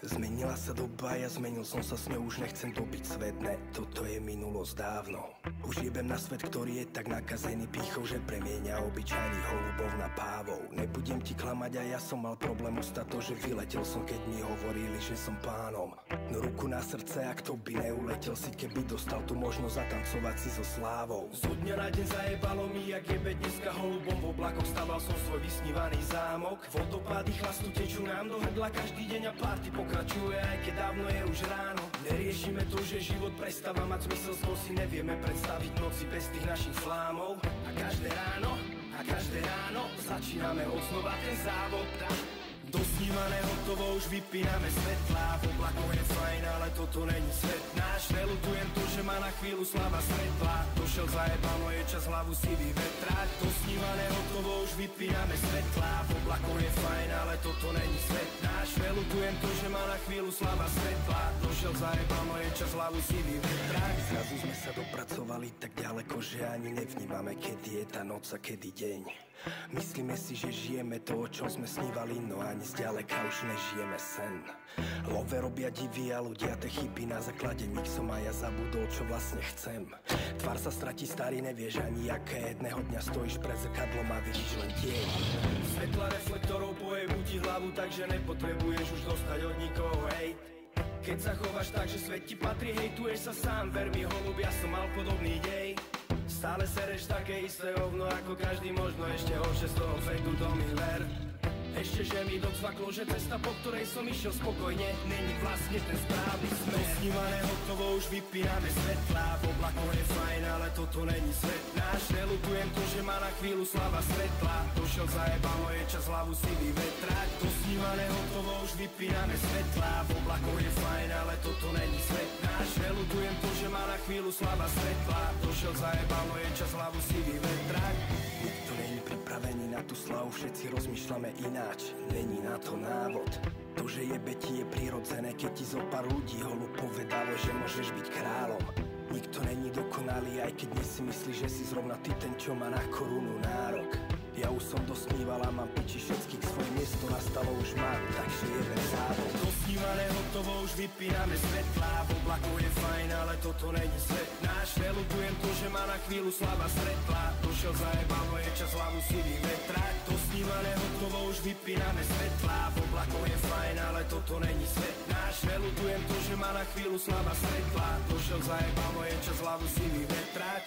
Zmenila sa doba, ja zmenil som sa s ňou, už nechcem dobiť svet, ne, toto je minulosť dávno. Už jebem na svet, ktorý je tak nakazený pýchou, že premieňa obyčajných holubov na pávov. Nebudem ti klamať, a ja som mal problém ustať to, že vyletel som, keď mi hovorili, že som pánom. No ruku na srdce, ak to by neuletel si, keby dostal tu možnosť zatancovať si so slávou. Zo dňa na deň zajebalo mi, jak jebe dneska holubom v oblakoch, staval som svoj vysnívaný zámok. Vodopády chlastu tečú nám do hrdla každý deň a party pokračuje, aj keď dávno je už ráno. Neriešime to, že život prestáva mať zmysel, skôr si nevieme predstaviť noci bez tých našich flámov. A každé ráno začíname odznova ten závod. Dosnívané hotovo, už vypíname svetlá. V oblakoch je fajn, ale toto není svet náš. Nelutujem to, že má na chvíľu slava svetla. Došiel zajebalo, je čas hlavu si vyvetrať. Dosnívané hotovo, už vypíname svetlá. V oblakoch je fajn, ale toto není svet náš. Nelutujem to, že má na chvíľu slava svetla. Došiel zajebalo, je čas hlavu si vyvetrať. Zrazu sme sa dopracovali tak ďaleko, že ani nevnímame, kedy je tá noc a kedy deň. Myslíme si, že žijeme to, o čom sme snívali, no ani zďaleka už nežijeme sen. Love robia divy a ľudia te chyby, na základe nich som a ja zabudol, čo vlastne chcem. Tvár sa stratí, starý, nevieš ani aké. Jedného dňa stojíš pred zrkadlom a vidíš len tieň. Svetla reflektorov pojebu ti hlavu, takže nepotrebuješ už dostať od nikoho hejt. Keď sa chováš tak, že svet ti patrí, hejtuješ sa sám, ver mi holub, ja som mal podobný dej. Stále sereš také isté hovno ako každý, možno ešte horšie z toho fejku, to mi ver. Ešte že mi docvaklo, že cesta, po ktorej som išiel spokojne, není vlastne ten správny smer. Dosnívané hotovo, už vypíname svetlá. V oblakoch je fajn, ale toto není svet náš. Nelutujem to, že má na chvíľu slava svetla. Došiel zajebalo, je čas hlavu si vyvetrať. Dosnívané hotovo, už vypíname svetlá. V oblakoch je fajn, ale toto není svet náš. Nelutujem to, že má na chvíľu slava svetla. Došiel zajebalo, je čas hlavu si vyvetrať. Nikto není pripravený na tú slavu, všetci rozmýšľame ináč, není na to návod. To, že jebe ti je prirodzené, keď ti zo pár ľudí holub povedalo, že môžeš byť kráľom. Nikto není dokonalý, aj keď dnes si myslíš, že si zrovna ty ten, čo má na korunu nárok. Ja už som dosníval a mám piči všetkých, svoje miesto nastalo už mám, takže jebem závod. Dosnívané hotovo, už vypíname svetlá. V oblakoch je fajn, ale toto není svet náš. Nelutujem to, že má na chvíľu slava svetla. Došiel zajebalo, je čas hlavu si vyvetrať. Dosnívané hotovo, už vypíname svetlá. V oblakoch je fajn, ale toto není svet náš. Nelutujem to, že má na chvíľu slava svetla. Došiel zajebalo, je čas hlavu si vyvetrať.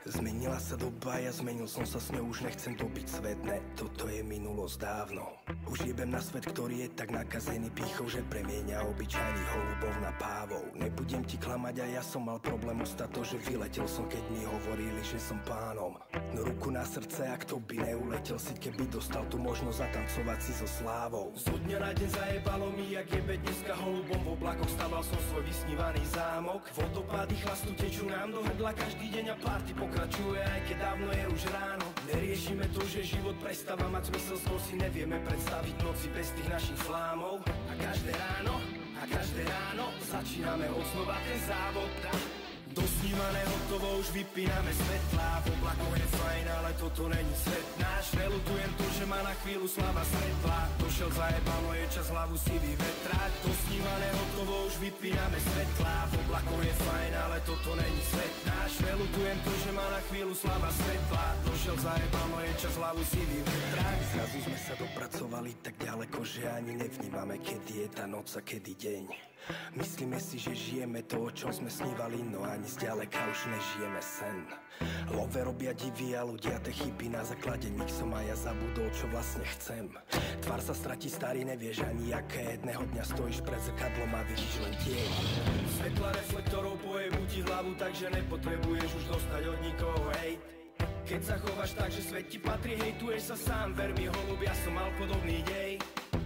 Zmenila sa doba, ja zmenil som sa s ňou, už nechcem dobiť svet, ne, toto je minulosť dávno. Už jebem na svet, ktorý je tak nakazený pýchou, že premieňa obyčajných holubov na pávov. Nebudem ti klamať, a ja som mal problém ustať to, že vyletel som, keď mi hovorili, že som pánom. No ruku na srdce, ak to by neuletel si, keby dostal tu možnosť zatancovať si so slávou. Zo dňa na deň zajebalo mi, jak jebe dneska holubom v oblakoch, staval som svoj vysnívaný zámok. Vodopády chlastu tečú nám do hrdla každý deň a party pokračuje, aj keď dávno je už ráno. Neriešime to, že život prestáva mať zmysel, skôr si nevieme predstaviť noci bez tých našich flámov. A každé ráno začíname odznova ten závod. Dosnívané hotovo, už vypíname svetlá. V oblakoch je fajn, ale toto není svet náš. Nelutujem to, že má na chvíľu slava svetla. Došiel zajebalo, je čas hlavu si vyvetrať. Dosnívané hotovo, už vypíname svetlá. V oblakoch je fajn, ale toto není svet náš. Nelutujem to, že má na chvíľu slava svetla. Došiel zajebalo, je čas hlavu si vyvetrať. Zrazu sme sa dopracovali tak ďaleko, že ani nevnímame, kedy je tá noc a kedy deň. Myslíme si, že žijeme to, o čom sme snívali, no ani zďaleka už nežijeme sen. Love robia divy a ľudia te chyby, na základe nich som a ja zabudol, čo vlastne chcem. Tvár sa stratí, starý, nevieš ani aké. Jedného dňa stojíš pred zrkadlom a vidíš len tieň. Svetla reflektorov pojebu ti hlavu, takže nepotrebuješ už dostať od nikoho hejt. Keď sa chováš tak, že svet ti patrí, hejtuješ sa sám, ver mi holub, ja som mal podobný dej.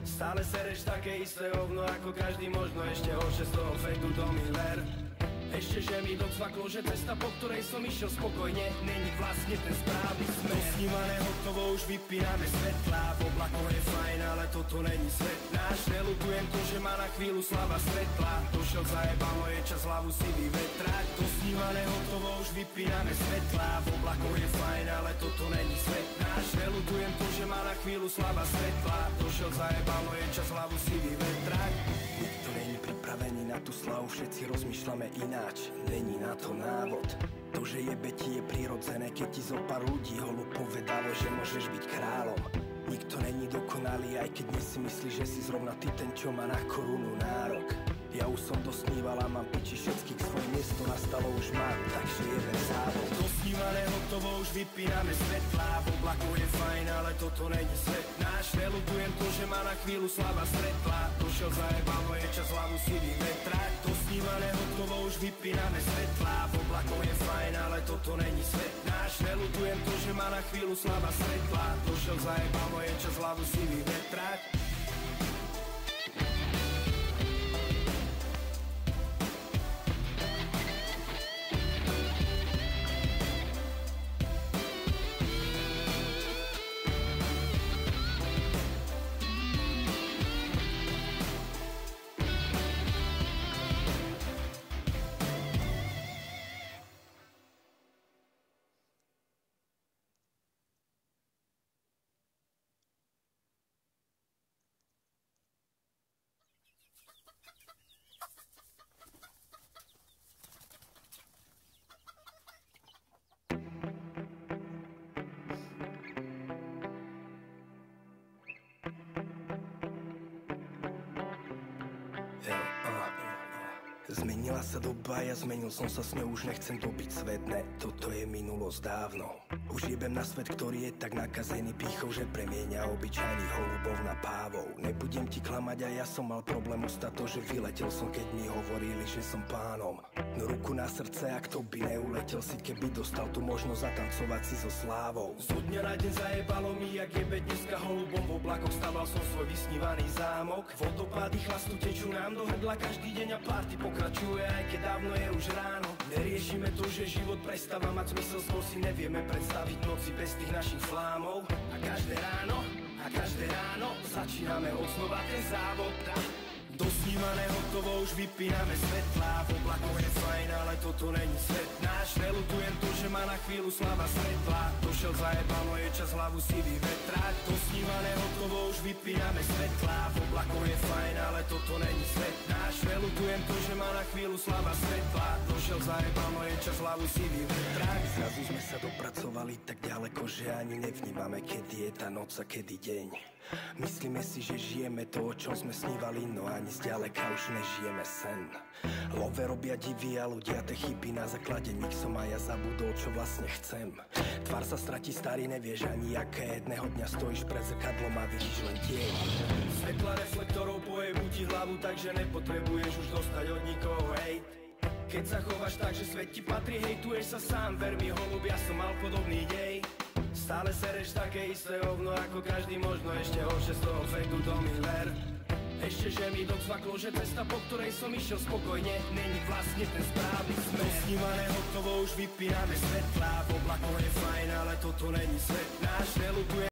Stále sereš také isté hovno ako každý, možno ešte horšie z toho fejtu, to mi ver. Ešte že mi docvaklo, že cesta, po ktorej som išiel spokojne, není vlastne ten správny smer. Do snívané hotovo už vypíname svetlá, v oblakoch je fajn, ale toto není svet náš. Nelutujem to, že má na chvíľu slava svetla, došiel zajebalo, je čas hlavu si vyvetrať. Do snívané hotovo už vypíname svetlá, v oblakoch je fajn, ale toto není svet náš. Nelutujem to, že má na chvíľu slava svetla, došiel zajebalo, je čas hlavu si vyvetrať. Nikto není pripravený na tú slavu, všetci rozmýšľame ináč, není na to návod. To, že jebe ti je prirodzené, keď ti zo pár ľudí holub povedalo, že môžeš byť kráľom. Nikto není dokonalý, aj keď dnes si myslíš, že si zrovna ty ten, čo má na korunu nárok. Ja už som dosníval a mám piči všetkých, svoje miesto nastalo už mám, takže jeden závod. Dosnívané hotovo už vypíname svetlá, v oblaku je fajn, ale toto není svet náš. Nelutujem to, že má na chvíľu slava svetla, došiel zajebalo, je čas hlavu si vyvetrať. Dosnívané hotovo už vypíname svetlá, v oblaku je fajn, ale toto není svet náš. Nelutujem to, že má na chvíľu slava svetla, došiel zajebalo, je čas hlavu si vyvetrať. Zmenila sa doba, ja zmenil som sa s ňou, už nechcem dobiť svet, ne, toto je minulosť dávno. Už jebem na svet, ktorý je tak nakazený pýchou, že premieňa obyčajných holubov na pávov. Nebudem ti klamať, a ja som mal problém ustať to, že vyletel som, keď mi hovorili, že som pánom. No ruku na srdce, ak to by neuletel si, keby dostal tu možnosť zatancovať si so slávou. Zo dňa na deň zajebalo mi, jak jebe dneska holubom, v oblakoch staval som svoj vysnívaný zámok. Vodopády chlastu tečú nám do hrdla každý deň a party pokračuje, aj keď dávno je už ráno. Neriešime to, že život prestáva mať zmysel, skôr si nevieme predstaviť noci bez tých našich flámov. A každé ráno začíname odznova ten závod. Dosnívané hotovo už vypíname svetlá, v oblakoch je fajn, ale toto není svet náš. Nelutujem to, že má na chvíľu slava svetla, došiel zajebalo, je čas hlavu si vyvetrať. Dosnívané hotovo už vypíname svetlá, v oblakoch je fajn, ale toto není svet náš. Nelutujem to, že má na chvíľu slava svetla, došiel zajebalo, je čas hlavu si vyvetrať. Zrazu sme sa dopracovali tak ďaleko, že ani nevnímame, kedy je tá noc a kedy deň. Myslíme si, že žijeme to, o čom sme snívali, no ani zďaleka už nežijeme sen. Love robia divy a ľudia te chyby, na základe nich som a ja zabudol, čo vlastne chcem. Tvár sa stratí, starý, nevieš ani aké. Jedného dňa stojíš pred zrkadlom a vidíš len tieň. Svetla reflektorov pojebu ti hlavu, takže nepotrebuješ už dostať od nikoho hejt. Keď sa chováš tak, že svet ti patrí, hejtuješ sa sám, ver mi holub, ja som mal podobný dej. Stále sereš také isté hovno ako každý, možno ešte horšie z toho fejtu, to mi ver. Ešte že mi docvaklo, že cesta, po ktorej som išiel spokojne, není vlastne ten správny smer. Dosnívané hotovo už vypíname svetlá, v oblakoch je fajn, ale toto není svet náš. Nelutujem